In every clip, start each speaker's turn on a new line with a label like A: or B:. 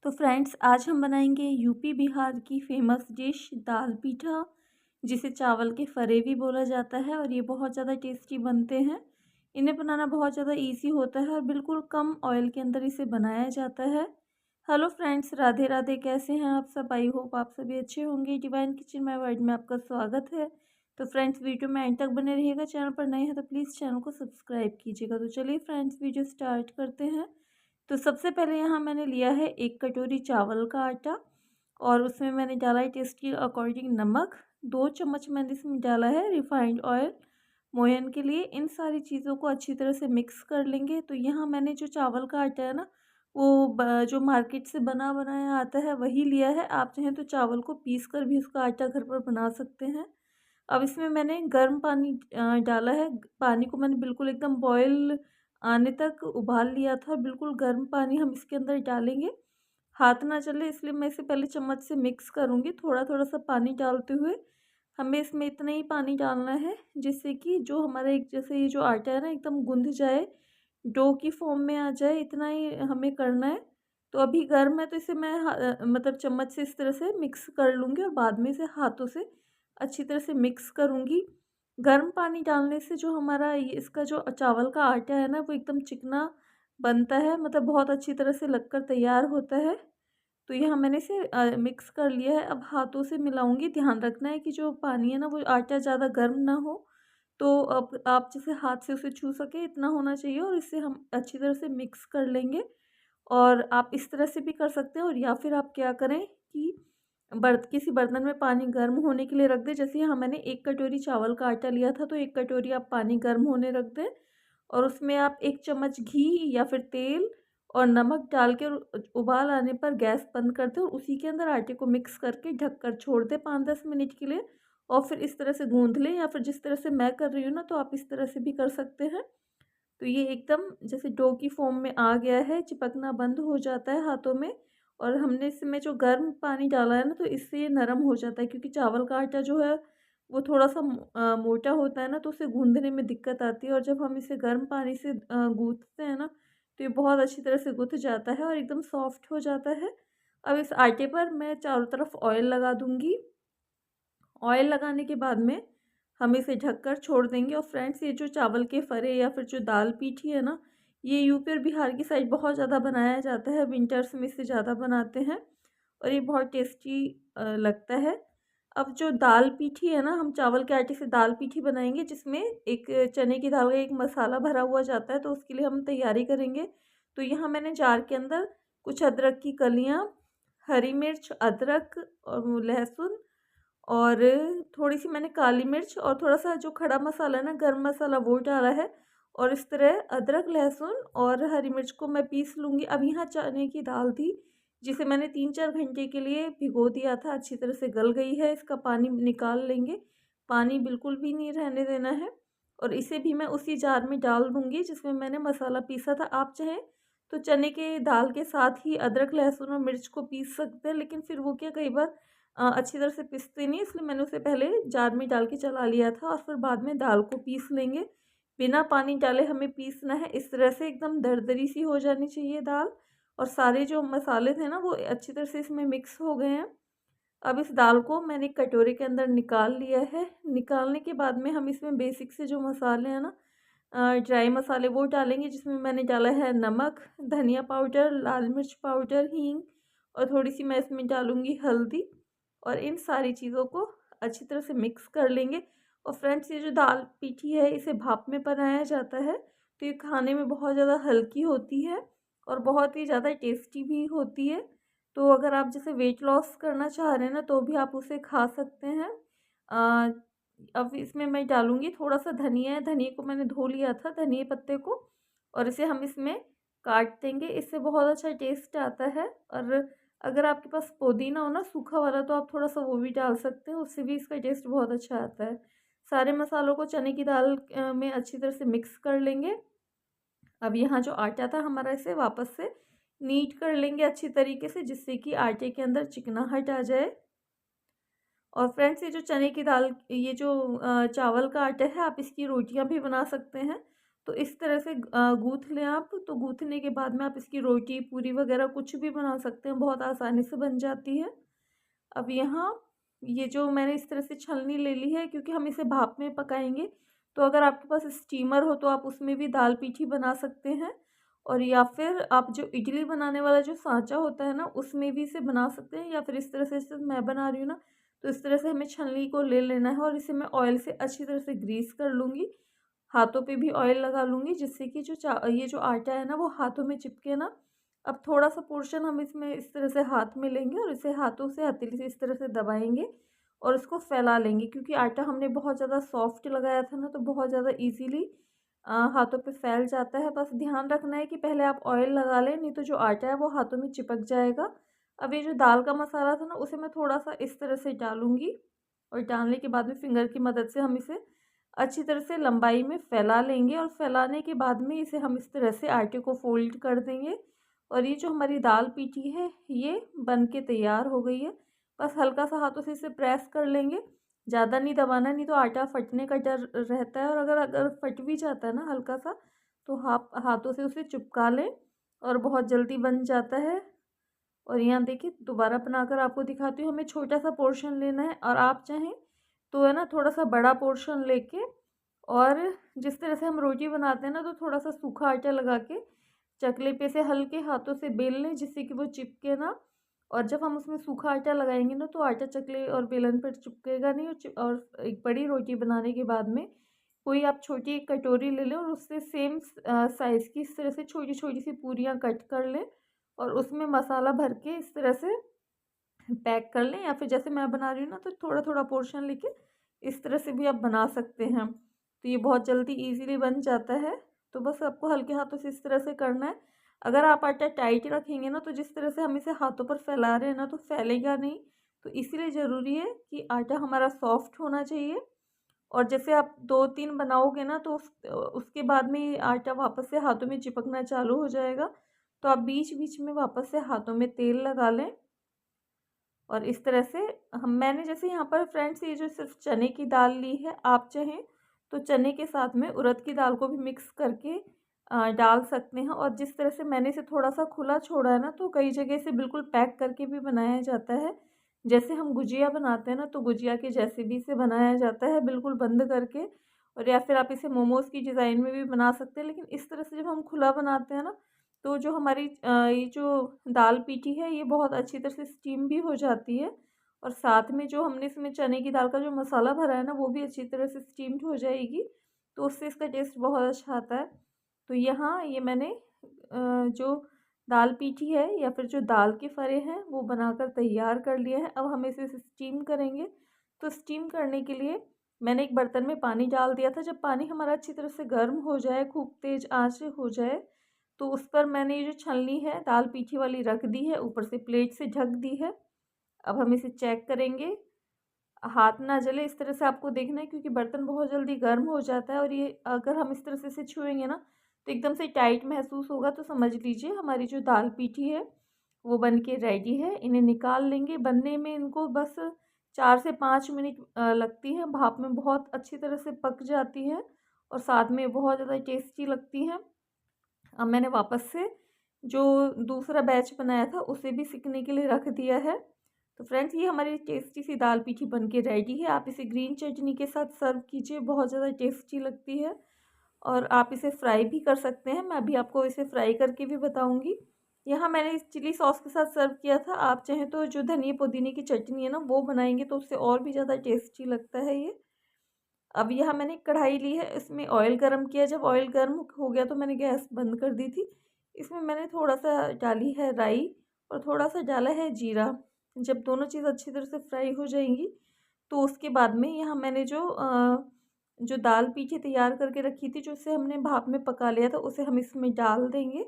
A: तो फ्रेंड्स आज हम बनाएंगे यूपी बिहार की फेमस डिश दाल पीठा, जिसे चावल के फरे भी बोला जाता है। और ये बहुत ज़्यादा टेस्टी बनते हैं। इन्हें बनाना बहुत ज़्यादा इजी होता है और बिल्कुल कम ऑयल के अंदर इसे बनाया जाता है। Hello friends, Radhe Radhe. कैसे हैं आप सब? आई होप आप सभी अच्छे होंगे। डिवाइन किचन माय वर्ल्ड में आपका स्वागत है। तो फ्रेंड्स, वीडियो में एंड तक बने रहिएगा। चैनल पर नए हैं तो प्लीज़ चैनल को सब्सक्राइब कीजिएगा। तो चलिए फ्रेंड्स, वीडियो स्टार्ट करते हैं। तो सबसे पहले यहाँ मैंने लिया है 1 कटोरी चावल का आटा और उसमें मैंने डाला है टेस्ट के अकॉर्डिंग नमक। 2 चम्मच मैंने इसमें डाला है रिफाइंड ऑयल मोयन के लिए। इन सारी चीज़ों को अच्छी तरह से मिक्स कर लेंगे। तो यहाँ मैंने जो चावल का आटा है ना, वो जो मार्केट से बना बनाया आता है वही लिया है। आप चाहें तो चावल को पीस कर भी उसका आटा घर पर बना सकते हैं। अब इसमें मैंने गर्म पानी डाला है। पानी को मैंने बिल्कुल एकदम बॉयल आने तक उबाल लिया था। बिल्कुल गर्म पानी हम इसके अंदर डालेंगे, हाथ ना चले इसलिए मैं इसे पहले चम्मच से मिक्स करूँगी। थोड़ा थोड़ा सा पानी डालते हुए हमें इसमें इतना ही पानी डालना है जिससे कि जो हमारा एक जैसे ये जो आटा है ना एकदम गूंद जाए, डो की फॉर्म में आ जाए, इतना ही हमें करना है। तो अभी गर्म है तो इसे मैं मतलब चम्मच से इस तरह से मिक्स कर लूँगी और बाद में इसे हाथों से अच्छी तरह से मिक्स करूँगी। गर्म पानी डालने से जो हमारा ये इसका जो चावल का आटा है ना, वो एकदम चिकना बनता है, मतलब बहुत अच्छी तरह से लगकर तैयार होता है। तो यहाँ मैंने इसे मिक्स कर लिया है। अब हाथों से मिलाऊँगी। ध्यान रखना है कि जो पानी है ना, वो आटा ज़्यादा गर्म ना हो। तो अब आप जैसे हाथ से उसे छू सकें इतना होना चाहिए और इसे हम अच्छी तरह से मिक्स कर लेंगे। और आप इस तरह से भी कर सकते हैं और या फिर आप क्या करें कि किसी बर्तन में पानी गर्म होने के लिए रख दें। जैसे यहाँ मैंने 1 कटोरी चावल का आटा लिया था तो 1 कटोरी आप पानी गर्म होने रख दें और उसमें आप 1 चम्मच घी या फिर तेल और नमक डाल के उबाल आने पर गैस बंद कर दें और उसी के अंदर आटे को मिक्स करके ढक कर छोड़ दें 5-10 मिनट के लिए। और फिर इस तरह से गूँध लें, या फिर जिस तरह से मैं कर रही हूँ ना, तो आप इस तरह से भी कर सकते हैं। तो ये एकदम जैसे डो की फॉर्म में आ गया है, चिपकना बंद हो जाता है हाथों में। और हमने इसमें जो गर्म पानी डाला है ना, तो इससे ये नरम हो जाता है, क्योंकि चावल का आटा जो है वो थोड़ा-सा मोटा होता है ना, तो उसे गूँधने में दिक्कत आती है। और जब हम इसे गर्म पानी से गूँथते हैं ना, तो ये बहुत अच्छी तरह से गुथ जाता है और एकदम सॉफ्ट हो जाता है। अब इस आटे पर मैं चारों तरफ ऑयल लगा दूँगी। ऑयल लगाने के बाद में हम इसे ढककर छोड़ देंगे। और फ्रेंड्स, ये जो चावल के फरे या फिर जो दाल पीठी है ना, ये यूपी और बिहार की साइड बहुत ज़्यादा बनाया जाता है। विंटर्स में इसे ज़्यादा बनाते हैं और ये बहुत टेस्टी लगता है। अब जो दाल पीठी है ना, हम चावल के आटे से दाल पीठी बनाएंगे जिसमें एक चने की दाल का एक मसाला भरा हुआ जाता है, तो उसके लिए हम तैयारी करेंगे। तो यहाँ मैंने जार के अंदर कुछ अदरक की कलियाँ, हरी मिर्च, अदरक और लहसुन और थोड़ी-सी मैंने काली मिर्च और थोड़ा-सा जो खड़ा मसाला है ना, गरम मसाला, वो डाला है। और इस तरह अदरक, लहसुन और हरी मिर्च को मैं पीस लूँगी। अब यहाँ चने की दाल थी, जिसे मैंने 3-4 घंटे के लिए भिगो दिया था, अच्छी तरह से गल गई है। इसका पानी निकाल लेंगे, पानी बिल्कुल भी नहीं रहने देना है। और इसे भी मैं उसी जार में डाल दूँगी जिसमें मैंने मसाला पीसा था। आप चाहें तो चने के दाल के साथ ही अदरक, लहसुन और मिर्च को पीस सकते हैं, लेकिन फिर वो क्या, कई बार अच्छी तरह से पिसते नहीं, इसलिए मैंने उसे पहले जार में डाल के चला लिया था और फिर बाद में दाल को पीस लेंगे। बिना पानी डाले हमें पीसना है। इस तरह से एकदम दरदरी सी हो जानी चाहिए दाल। और सारे जो मसाले थे ना, वो अच्छी तरह से इसमें मिक्स हो गए हैं। अब इस दाल को मैंने एक कटोरे के अंदर निकाल लिया है। निकालने के बाद में हम इसमें बेसिक से जो मसाले हैं ना, ड्राई मसाले, वो डालेंगे, जिसमें मैंने डाला है नमक, धनिया पाउडर, लाल मिर्च पाउडर, हींग और थोड़ी-सी मैं इसमें डालूँगी हल्दी। और इन सारी चीज़ों को अच्छी तरह से मिक्स कर लेंगे। और फ्रेंड्स, ये जो दाल पीठी है इसे भाप में बनाया जाता है, तो ये खाने में बहुत ज़्यादा हल्की होती है और बहुत ही ज़्यादा टेस्टी भी होती है। तो अगर आप जैसे वेट लॉस करना चाह रहे हैं ना, तो भी आप उसे खा सकते हैं। अ, अब इसमें मैं डालूँगी थोड़ा-सा धनिया है, धनिये को मैंने धो लिया था, धनिये पत्ते को, और इसे हम इसमें काट देंगे। इससे बहुत अच्छा टेस्ट आता है। और अगर आपके पास पुदीना हो ना, सूखा वाला, तो आप थोड़ा-सा वो भी डाल सकते हैं, उससे भी इसका टेस्ट बहुत अच्छा आता है। सारे मसालों को चने की दाल में अच्छी तरह से मिक्स कर लेंगे। अब यहाँ जो आटा था हमारा, इसे वापस से नीट कर लेंगे अच्छी तरीके से, जिससे कि आटे के अंदर चिकनाहट आ जाए। और फ्रेंड्स, ये जो चने की दाल, ये जो चावल का आटा है, आप इसकी रोटियां भी बना सकते हैं। तो इस तरह से गूँथ लें आप। तो गूँथने के बाद में आप इसकी रोटी, पूरी वग़ैरह कुछ भी बना सकते हैं, बहुत आसानी से बन जाती है। अब यहाँ ये जो मैंने इस तरह से छलनी ले ली है, क्योंकि हम इसे भाप में पकाएंगे, तो अगर आपके पास स्टीमर हो तो आप उसमें भी दाल पीठी बना सकते हैं, और या फिर आप जो इडली बनाने वाला जो सांचा होता है ना, उसमें भी इसे बना सकते हैं, या फिर इस तरह से जैसे मैं बना रही हूँ ना, तो इस तरह से हमें छलनी को ले लेना है और इसे मैं ऑयल से अच्छी तरह से ग्रीस कर लूँगी। हाथों पे भी ऑयल लगा लूँगी, जिससे कि ये जो आटा है ना वो हाथों में चिपके ना। अब थोड़ा-सा पोर्शन हम इसमें इस तरह से हाथ में लेंगे और इसे हाथों से हथेली से इस तरह से दबाएँगे और इसको फैला लेंगे, क्योंकि आटा हमने बहुत ज़्यादा सॉफ्ट लगाया था ना, तो बहुत ज़्यादा ईज़िली हाथों पे फैल जाता है। बस ध्यान रखना है कि पहले आप ऑयल लगा लें, नहीं तो जो आटा है वो हाथों में चिपक जाएगा। अब ये जो दाल का मसाला था ना, उसे मैं थोड़ा-सा इस तरह से डालूँगी, और डालने के बाद में फिंगर की मदद से हम इसे अच्छी तरह से लंबाई में फैला लेंगे, और फैलाने के बाद में इसे हम इस तरह से आटे को फ़ोल्ड कर देंगे, और ये जो हमारी दाल पीठी है ये बन के तैयार हो गई है। बस हल्का सा हाथों से इसे प्रेस कर लेंगे, ज़्यादा नहीं दबाना, नहीं तो आटा फटने का डर रहता है, और अगर अगर फट भी जाता है ना हल्का सा, तो हाथों से उसे चिपका लें और बहुत जल्दी बन जाता है। और यहाँ देखिए दोबारा बनाकर आपको दिखाती हूँ। हमें छोटा सा पोर्शन लेना है, और आप चाहें तो है ना थोड़ा सा बड़ा पोर्शन लेके, और जिस तरह से हम रोटी बनाते हैं ना, तो थोड़ा सा सूखा आटा लगा के चकले पे से हल्के हाथों से बेल लें, जिससे कि वो चिपके ना। और जब हम उसमें सूखा आटा लगाएंगे ना, तो आटा चकले और बेलन पर चिपकेगा नहीं, और एक बड़ी रोटी बनाने के बाद में कोई आप छोटी एक कटोरी ले लें और उससे सेम साइज़ की इस तरह से छोटी छोटी सी पूरियाँ कट कर लें, और उसमें मसाला भर के इस तरह से पैक कर लें, या फिर जैसे मैं बना रही हूँ ना, तो थोड़ा-थोड़ा पोर्शन लेके इस तरह से भी आप बना सकते हैं। तो ये बहुत जल्दी ईज़िली बन जाता है। तो बस आपको हल्के हाथों से इस तरह से करना है। अगर आप आटा टाइट रखेंगे ना, तो जिस तरह से हम इसे हाथों पर फैला रहे हैं ना, तो फैलेगा नहीं। तो इसीलिए ज़रूरी है कि आटा हमारा सॉफ्ट होना चाहिए, और जैसे आप 2-3 बनाओगे ना, तो उसके बाद में ये आटा वापस से हाथों में चिपकना चालू हो जाएगा। तो आप बीच-बीच में वापस से हाथों में तेल लगा लें, और इस तरह से मैंने जैसे यहाँ पर फ्रेंड्स ये जो सिर्फ चने की दाल ली है, आप चाहें तो चने के साथ में उड़द की दाल को भी मिक्स करके डाल सकते हैं। और जिस तरह से मैंने इसे थोड़ा सा खुला छोड़ा है ना, तो कई जगह से बिल्कुल पैक करके भी बनाया जाता है। जैसे हम गुजिया बनाते हैं ना, तो गुजिया के जैसे भी इसे बनाया जाता है बिल्कुल बंद करके, और या फिर आप इसे मोमोज़ की डिज़ाइन में भी बना सकते हैं। लेकिन इस तरह से जब हम खुला बनाते हैं ना, तो जो हमारी ये जो दाल पीठी है ये बहुत अच्छी तरह से स्टीम भी हो जाती है, और साथ में जो हमने इसमें चने की दाल का जो मसाला भरा है ना, वो भी अच्छी तरह से स्टीम्ड हो जाएगी, तो उससे इसका टेस्ट बहुत अच्छा आता है। तो यहाँ ये मैंने जो दाल पीठी है या फिर जो दाल के फ़रे हैं वो बनाकर तैयार कर लिए हैं। अब हम इसे स्टीम करेंगे। तो स्टीम करने के लिए मैंने एक बर्तन में पानी डाल दिया था। जब पानी हमारा अच्छी तरह से गर्म हो जाए, खूब तेज़ आँच हो जाए, तो उस पर मैंने ये जो छलनी है दाल पीठी वाली रख दी है, ऊपर से प्लेट से ढक दी है। अब हम इसे चेक करेंगे, हाथ ना जले इस तरह से आपको देखना है, क्योंकि बर्तन बहुत जल्दी गर्म हो जाता है, और ये अगर हम इस तरह से इसे छुएंगे ना, तो एकदम से टाइट महसूस होगा। तो समझ लीजिए हमारी जो दाल पीठी है वो बन के रेडी है। इन्हें निकाल लेंगे। बनने में इनको बस 4 से 5 मिनट लगती है। भाप में बहुत अच्छी तरह से पक जाती है, और साथ में बहुत ज़्यादा टेस्टी लगती है। अब मैंने वापस से जो दूसरा बैच बनाया था उसे भी सिकने के लिए रख दिया है। तो फ्रेंड्स ये हमारी टेस्टी सी दाल पीठी बन के रेडी है। आप इसे ग्रीन चटनी के साथ सर्व कीजिए, बहुत ज़्यादा टेस्टी लगती है। और आप इसे फ्राई भी कर सकते हैं, मैं अभी आपको इसे फ्राई करके भी बताऊँगी। यहाँ मैंने इस चिली सॉस के साथ सर्व किया था। आप चाहें तो जो धनिया पुदीने की चटनी है ना, वो बनाएँगे तो उससे और भी ज़्यादा टेस्टी लगता है ये। अब यहाँ मैंने कढ़ाई ली है, इसमें ऑयल गरम किया। जब ऑयल गर्म हो गया तो मैंने गैस बंद कर दी थी। इसमें मैंने थोड़ा-सा डाली है राई, और थोड़ा-सा डाला है जीरा। जब दोनों चीज़ अच्छी तरह से फ्राई हो जाएँगी, तो उसके बाद में यहाँ मैंने जो दाल पीठी तैयार करके रखी थी, जो उसे हमने भाप में पका लिया था, उसे हम इसमें डाल देंगे,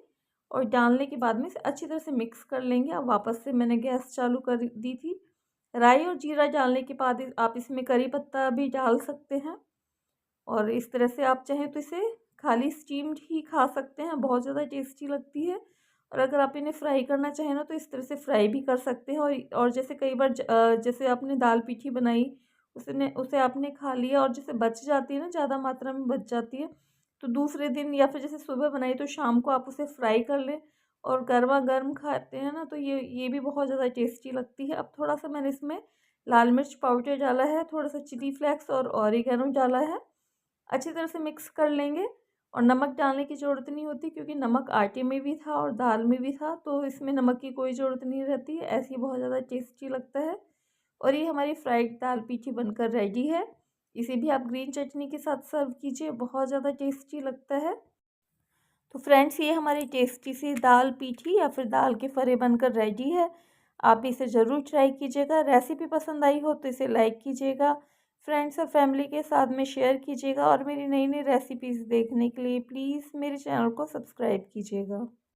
A: और डालने के बाद में इसे अच्छी तरह से मिक्स कर लेंगे। अब वापस से मैंने गैस चालू कर दी थी। राई और जीरा डालने के बाद आप इसमें करी पत्ता भी डाल सकते हैं, और इस तरह से आप चाहें तो इसे खाली स्टीम्ड ही खा सकते हैं, बहुत ज़्यादा टेस्टी लगती है। और अगर आप इन्हें फ्राई करना चाहें ना, तो इस तरह से फ्राई भी कर सकते हैं। और जैसे कई बार जैसे आपने दाल पीठी बनाई, उसे आपने खा लिया और जैसे बच जाती है ना, ज़्यादा मात्रा में बच जाती है, तो दूसरे दिन या फिर जैसे सुबह बनाई तो शाम को आप उसे फ्राई कर लें और गरमा-गर्म खाते हैं ना, तो ये भी बहुत ज़्यादा टेस्टी लगती है। अब थोड़ा-सा मैंने इसमें लाल मिर्च पाउडर डाला है, थोड़ा-सा चिली फ्लेक्स और ऑरिगेनो डाला है। अच्छी तरह से मिक्स कर लेंगे और नमक डालने की ज़रूरत नहीं होती क्योंकि नमक आटे में भी था और दाल में भी था, तो इसमें नमक की कोई ज़रूरत नहीं रहती है। ऐसे ही बहुत ज़्यादा टेस्टी लगता है और ये हमारी फ्राइड दाल पीठी बनकर रेडी है। इसे भी आप ग्रीन चटनी के साथ सर्व कीजिए, बहुत ज़्यादा टेस्टी लगता है। तो फ्रेंड्स, ये हमारी टेस्टी सी दाल पीठी या फिर दाल के फरे बनकर रेडी है। आप इसे ज़रूर ट्राई कीजिएगा। रेसिपी पसंद आई हो तो इसे लाइक कीजिएगा, फ्रेंड्स और फैमिली के साथ में शेयर कीजिएगा और मेरी नई नई रेसिपीज़ देखने के लिए प्लीज़ मेरे चैनल को सब्सक्राइब कीजिएगा।